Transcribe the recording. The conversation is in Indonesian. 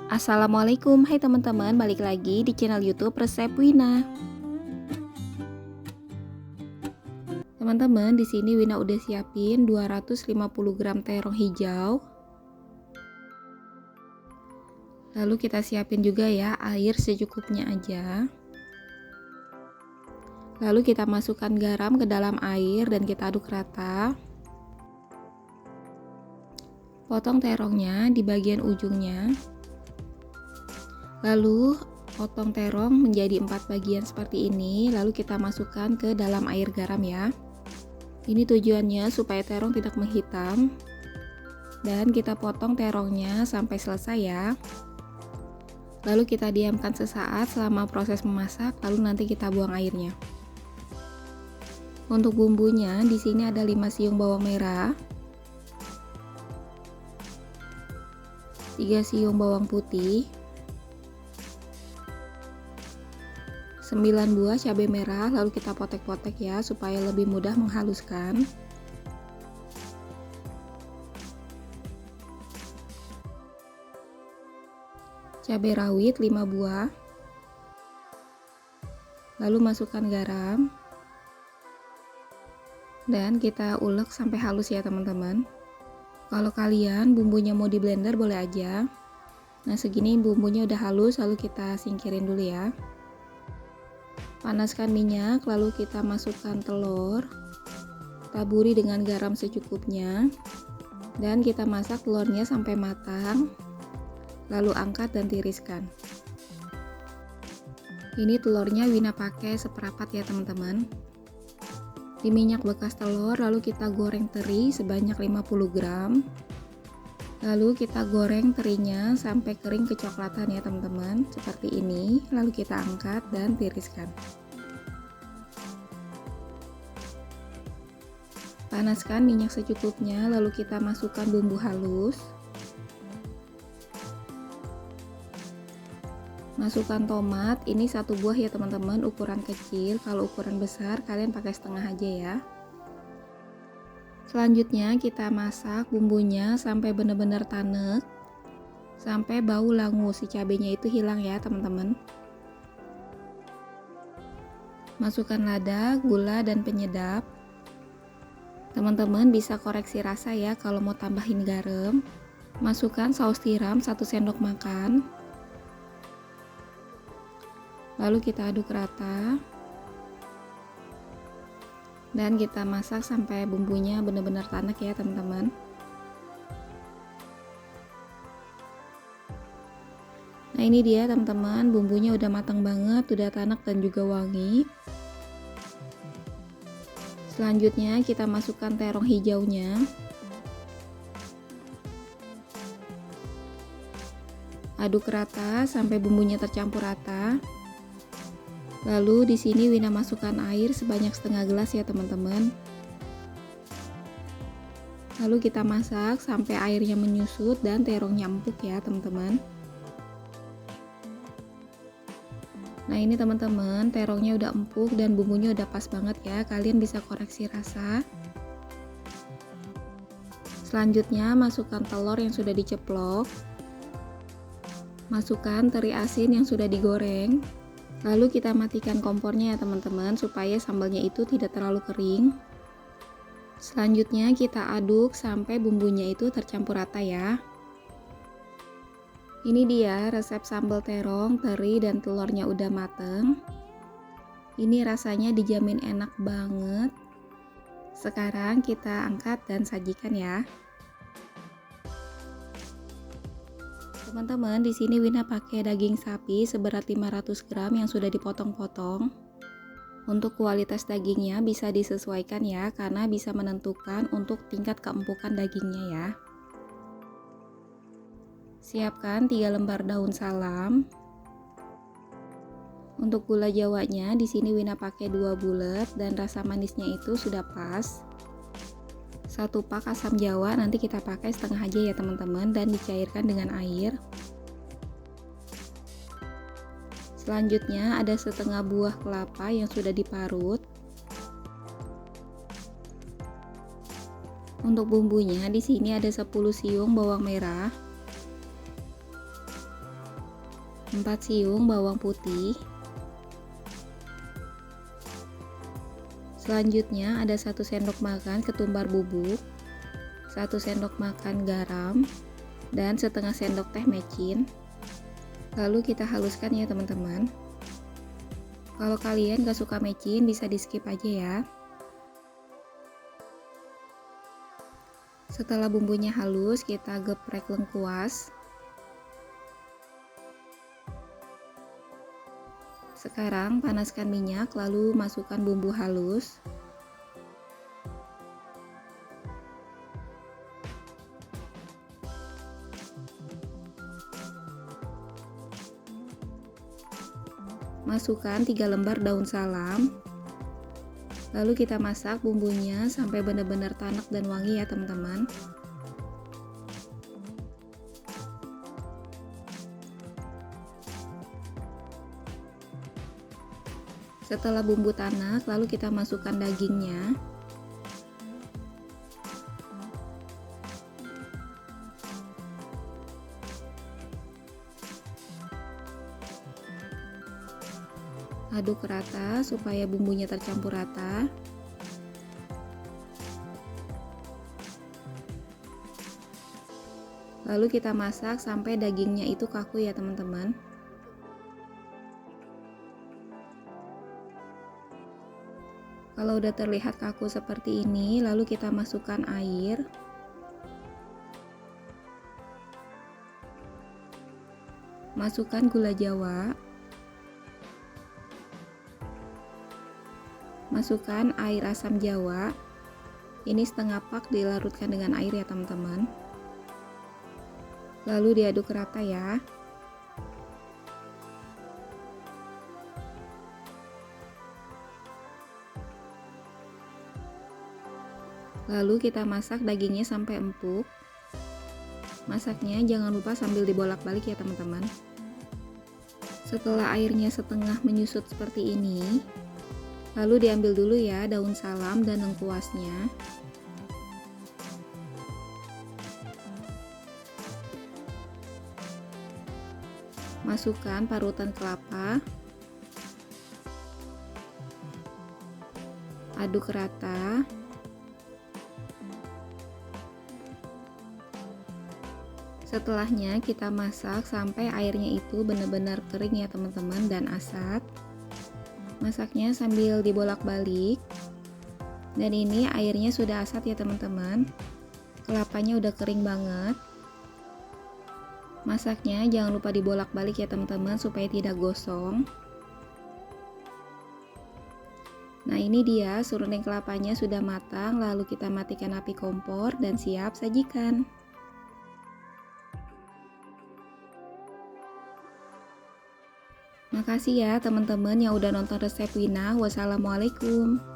Assalamualaikum, hai teman-teman, balik lagi di channel YouTube Resep Wina. Teman-teman, di sini Wina udah siapin 250 gram terong hijau. Lalu kita siapin juga ya air secukupnya aja. Lalu kita masukkan garam ke dalam air dan kita aduk rata. Potong terongnya di bagian ujungnya. Lalu potong terong menjadi 4 bagian seperti ini, lalu kita masukkan ke dalam air garam ya. Ini tujuannya supaya terong tidak menghitam. Dan kita potong terongnya sampai selesai ya. Lalu kita diamkan sesaat selama proses memasak, lalu nanti kita buang airnya. Untuk bumbunya di sini ada 5 siung bawang merah, 3 siung bawang putih, 9 buah cabai merah, lalu kita potek-potek ya supaya lebih mudah menghaluskan. Cabai rawit 5 buah. Lalu masukkan garam. Dan kita ulek sampai halus ya teman-teman. Kalau kalian bumbunya mau di blender boleh aja. Nah, segini bumbunya udah halus, lalu kita singkirin dulu ya. Panaskan minyak, lalu kita masukkan telur, taburi dengan garam secukupnya, dan kita masak telurnya sampai matang, lalu angkat dan tiriskan. Ini telurnya Wina pakai seperempat ya teman-teman. Di minyak bekas telur, lalu kita goreng teri sebanyak 50 gram. Lalu kita goreng terinya sampai kering kecoklatan ya teman-teman, seperti ini. Lalu kita angkat dan tiriskan. Panaskan minyak secukupnya, lalu kita masukkan bumbu halus. Masukkan tomat, ini 1 buah ya teman-teman, ukuran kecil. Kalau ukuran besar kalian pakai setengah aja ya. Selanjutnya kita masak bumbunya sampai benar-benar tanek, sampai bau langu si cabenya itu hilang ya teman-teman. Masukkan lada, gula, dan penyedap. Teman-teman bisa koreksi rasa ya kalau mau tambahin garam. Masukkan saus tiram 1 sendok makan. Lalu kita aduk rata. Dan kita masak sampai bumbunya benar-benar tanek ya teman-teman. Nah, ini dia teman-teman, bumbunya udah matang banget, udah tanek dan juga wangi. Selanjutnya kita masukkan terong hijaunya. Aduk rata sampai bumbunya tercampur rata. Lalu di sini Wina masukkan air sebanyak setengah gelas ya teman-teman. Lalu kita masak sampai airnya menyusut dan terongnya empuk ya teman-teman. Nah, ini teman-teman, terongnya udah empuk dan bumbunya udah pas banget ya. Kalian bisa koreksi rasa. Selanjutnya masukkan telur yang sudah diceplok. Masukkan teri asin yang sudah digoreng. Lalu kita matikan kompornya ya teman-teman, supaya sambalnya itu tidak terlalu kering. Selanjutnya kita aduk sampai bumbunya itu tercampur rata ya. Ini dia resep sambal terong, teri, dan telurnya udah mateng. Ini rasanya dijamin enak banget. Sekarang kita angkat dan sajikan ya. Teman-teman, di sini Wina pakai daging sapi seberat 500 gram yang sudah dipotong-potong. Untuk kualitas dagingnya bisa disesuaikan ya, karena bisa menentukan untuk tingkat keempukan dagingnya ya. Siapkan 3 lembar daun salam. Untuk gula jawanya di sini Wina pakai 2 bulet dan rasa manisnya itu sudah pas. 1 pak asam jawa, nanti kita pakai setengah aja ya teman-teman, dan dicairkan dengan air. Selanjutnya ada setengah buah kelapa yang sudah diparut. Untuk bumbunya di sini ada 10 siung bawang merah, 4 siung bawang putih. Selanjutnya ada 1 sendok makan ketumbar bubuk, 1 sendok makan garam, dan setengah sendok teh mecin. Lalu kita haluskan ya teman-teman. Kalau kalian gak suka mecin bisa di skip aja ya. Setelah bumbunya halus, kita geprek lengkuas. Sekarang panaskan minyak lalu masukkan bumbu halus. Masukkan 3 lembar daun salam. Lalu kita masak bumbunya sampai benar-benar tanak dan wangi ya teman-teman. Setelah bumbu tanak, lalu kita masukkan dagingnya. Aduk rata supaya bumbunya tercampur rata. Lalu kita masak sampai dagingnya itu kaku ya teman-teman. Kalau udah terlihat kaku seperti ini, lalu kita masukkan air. Masukkan gula jawa. Masukkan air asam jawa. Ini setengah pak dilarutkan dengan air ya teman-teman. Lalu diaduk rata ya. Lalu kita masak dagingnya sampai empuk. Masaknya jangan lupa sambil dibolak-balik ya teman-teman. Setelah airnya setengah menyusut seperti ini, lalu diambil dulu ya daun salam dan lengkuasnya. Masukkan parutan kelapa. Aduk rata. Setelahnya kita masak sampai airnya itu benar-benar kering ya teman-teman dan asat. Masaknya sambil dibolak-balik. Dan ini airnya sudah asat ya teman-teman. Kelapanya udah kering banget. Masaknya jangan lupa dibolak-balik ya teman-teman supaya tidak gosong. Nah ini dia serundeng kelapanya sudah matang, lalu kita matikan api kompor dan siap sajikan. Makasih ya teman-teman yang udah nonton resep Wina. Wassalamualaikum.